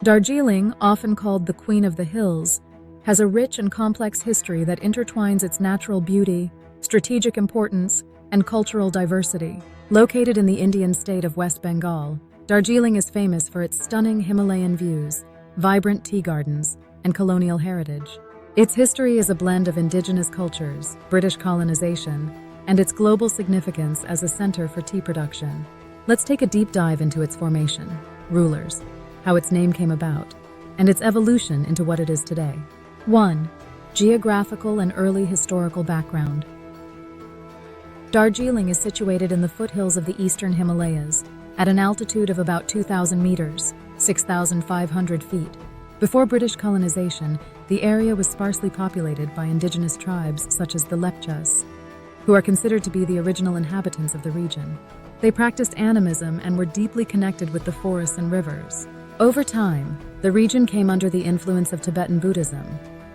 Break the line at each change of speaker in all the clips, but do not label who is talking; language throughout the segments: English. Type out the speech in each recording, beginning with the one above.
Darjeeling, often called the Queen of the Hills, has a rich and complex history that intertwines its natural beauty, strategic importance, and cultural diversity. Located in the Indian state of West Bengal, Darjeeling is famous for its stunning Himalayan views, vibrant tea gardens, and colonial heritage. Its history is a blend of indigenous cultures, British colonization, and its global significance as a center for tea production. Let's take a deep dive into its formation, rulers, how its name came about, and its evolution into what it is today. 1. Geographical and early historical background. Darjeeling is situated in the foothills of the eastern Himalayas, at an altitude of about 2,000 meters, 6,500 feet. Before British colonization, the area was sparsely populated by indigenous tribes such as the Lepchas, who are considered to be the original inhabitants of the region. They practiced animism and were deeply connected with the forests and rivers. Over time, the region came under the influence of Tibetan Buddhism,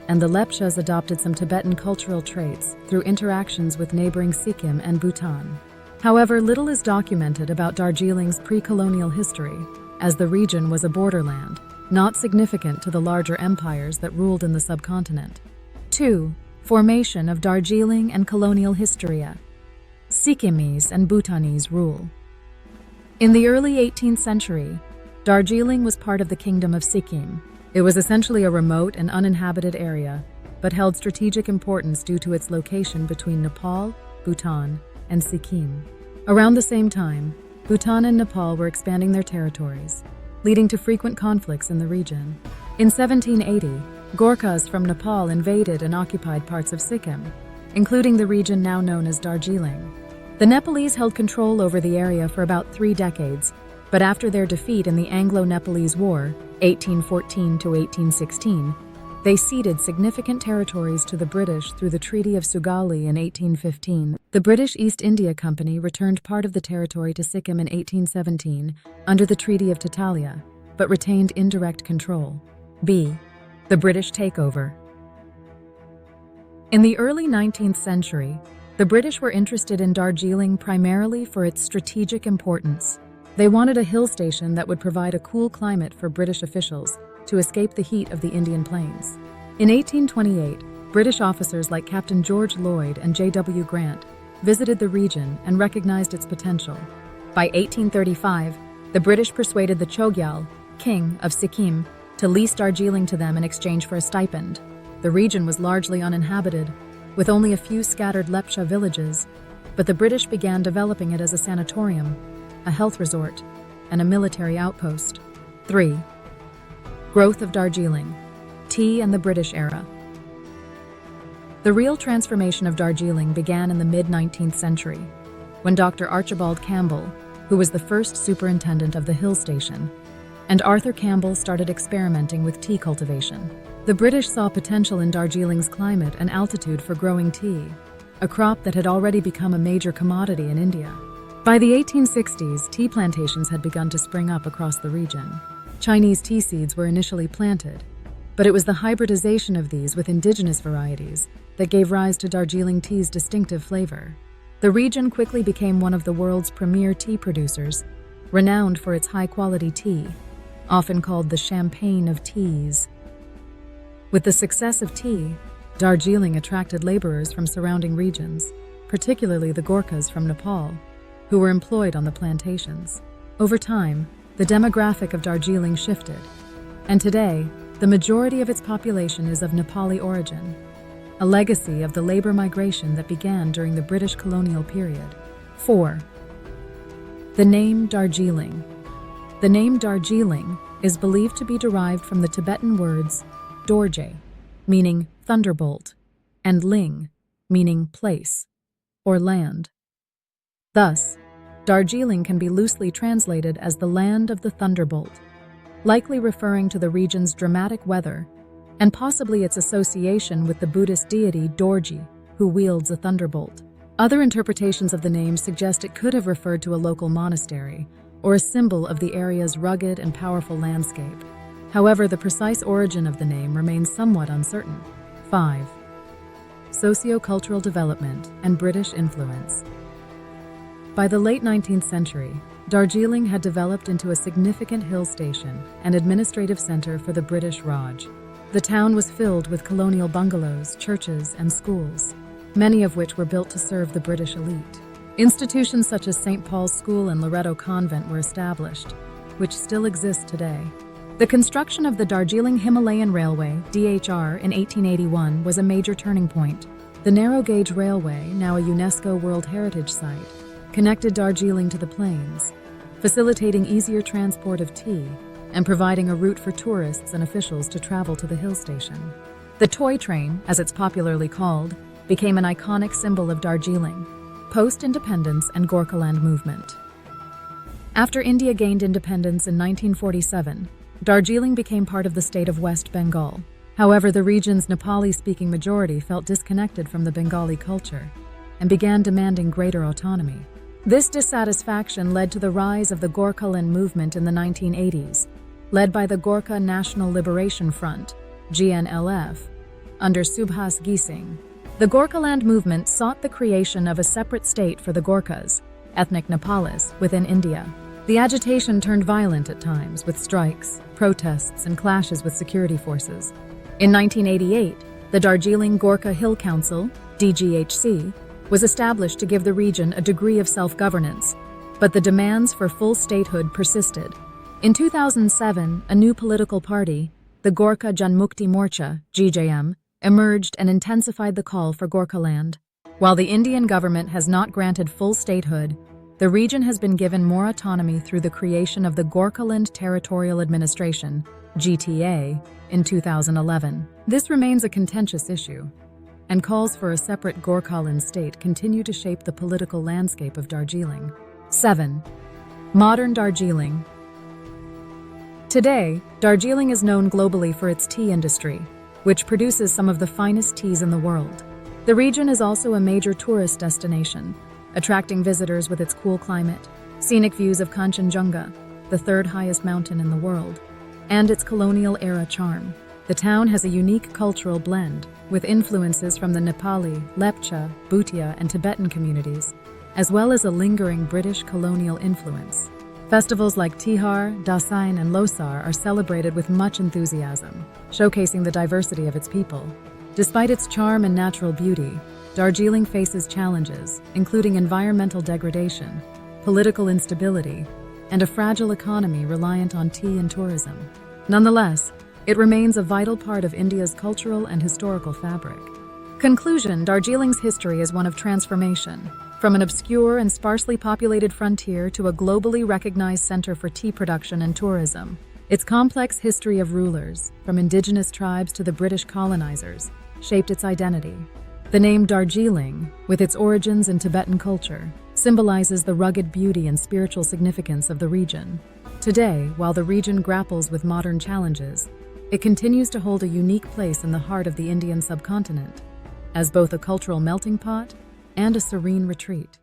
and the Lepchas adopted some Tibetan cultural traits through interactions with neighboring Sikkim and Bhutan. However, little is documented about Darjeeling's pre-colonial history, as the region was a borderland, not significant to the larger empires that ruled in the subcontinent. 2. Formation of Darjeeling and colonial historia. Sikkimese and Bhutanese rule. In the early 18th century, Darjeeling was part of the Kingdom of Sikkim. It was essentially a remote and uninhabited area, but held strategic importance due to its location between Nepal, Bhutan, and Sikkim. Around the same time, Bhutan and Nepal were expanding their territories, leading to frequent conflicts in the region. In 1780, Gorkhas from Nepal invaded and occupied parts of Sikkim, including the region now known as Darjeeling. The Nepalese held control over the area for about 3 decades, but after their defeat in the Anglo-Nepalese War, 1814 to 1816, they ceded significant territories to the British through the Treaty of Sugauli in 1815. The British East India Company returned part of the territory to Sikkim in 1817 under the Treaty of Tatalia, but retained indirect control. B. The British takeover. In the early 19th century, the British were interested in Darjeeling primarily for its strategic importance. They wanted a hill station that would provide a cool climate for British officials to escape the heat of the Indian plains. In 1828, British officers like Captain George Lloyd and J.W. Grant visited the region and recognized its potential. By 1835, the British persuaded the Chogyal, king of Sikkim, to lease Darjeeling to them in exchange for a stipend. The region was largely uninhabited, with only a few scattered Lepcha villages, but the British began developing it as a sanatorium, a health resort, and a military outpost. 3. Growth of Darjeeling. Tea and the British era. The real transformation of Darjeeling began in the mid-19th century, when Dr. Archibald Campbell, who was the first superintendent of the hill station, and Arthur Campbell started experimenting with tea cultivation. The British saw potential in Darjeeling's climate and altitude for growing tea, a crop that had already become a major commodity in India. By the 1860s, tea plantations had begun to spring up across the region. Chinese tea seeds were initially planted, but it was the hybridization of these with indigenous varieties that gave rise to Darjeeling tea's distinctive flavor. The region quickly became one of the world's premier tea producers, renowned for its high-quality tea, often called the champagne of teas. With the success of tea, Darjeeling attracted laborers from surrounding regions, particularly the Gorkhas from Nepal, who were employed on the plantations. Over time, the demographic of Darjeeling shifted, and today, the majority of its population is of Nepali origin, a legacy of the labor migration that began during the British colonial period. 4. The name Darjeeling. The name Darjeeling is believed to be derived from the Tibetan words Dorje, meaning thunderbolt, and Ling, meaning place or land. Thus, Darjeeling can be loosely translated as the land of the thunderbolt, likely referring to the region's dramatic weather and possibly its association with the Buddhist deity Dorje, who wields a thunderbolt. Other interpretations of the name suggest it could have referred to a local monastery or a symbol of the area's rugged and powerful landscape. However, the precise origin of the name remains somewhat uncertain. 5. Socio-cultural development and British influence. By the late 19th century, Darjeeling had developed into a significant hill station and administrative center for the British Raj. The town was filled with colonial bungalows, churches, and schools, many of which were built to serve the British elite. Institutions such as St. Paul's School and Loreto Convent were established, which still exist today. The construction of the Darjeeling Himalayan Railway, DHR, in 1881 was a major turning point. The narrow-gauge railway, now a UNESCO World Heritage Site, connected Darjeeling to the plains, facilitating easier transport of tea and providing a route for tourists and officials to travel to the hill station. The toy train, as it's popularly called, became an iconic symbol of Darjeeling, post-independence and Gorkhaland movement. After India gained independence in 1947, Darjeeling became part of the state of West Bengal. However, the region's Nepali-speaking majority felt disconnected from the Bengali culture and began demanding greater autonomy. This dissatisfaction led to the rise of the Gorkhaland movement in the 1980s, led by the Gorkha National Liberation Front, GNLF, under Subhas Gising. The Gorkhaland movement sought the creation of a separate state for the Gorkhas, ethnic Nepalis, within India. The agitation turned violent at times, with strikes, protests, and clashes with security forces. In 1988, the Darjeeling Gorkha Hill Council, DGHC, was established to give the region a degree of self-governance, but the demands for full statehood persisted. In 2007, a new political party, the Gorkha Janmukti Morcha, GJM, emerged and intensified the call for Gorkhaland. While the Indian government has not granted full statehood, the region has been given more autonomy through the creation of the Gorkhaland Territorial Administration, GTA, in 2011. This remains a contentious issue, and calls for a separate Gorkhaland state continue to shape the political landscape of Darjeeling. 7. Modern Darjeeling. Today, Darjeeling is known globally for its tea industry, which produces some of the finest teas in the world. The region is also a major tourist destination, attracting visitors with its cool climate, scenic views of Kanchenjunga, the third highest mountain in the world, and its colonial-era charm. The town has a unique cultural blend, with influences from the Nepali, Lepcha, Bhutia, and Tibetan communities, as well as a lingering British colonial influence. Festivals like Tihar, Dasain, and Losar are celebrated with much enthusiasm, showcasing the diversity of its people. Despite its charm and natural beauty, Darjeeling faces challenges, including environmental degradation, political instability, and a fragile economy reliant on tea and tourism. Nonetheless, it remains a vital part of India's cultural and historical fabric. Conclusion: Darjeeling's history is one of transformation, from an obscure and sparsely populated frontier to a globally recognized center for tea production and tourism. Its complex history of rulers, from indigenous tribes to the British colonizers, shaped its identity. The name Darjeeling, with its origins in Tibetan culture, symbolizes the rugged beauty and spiritual significance of the region. Today, while the region grapples with modern challenges, it continues to hold a unique place in the heart of the Indian subcontinent, as both a cultural melting pot and a serene retreat.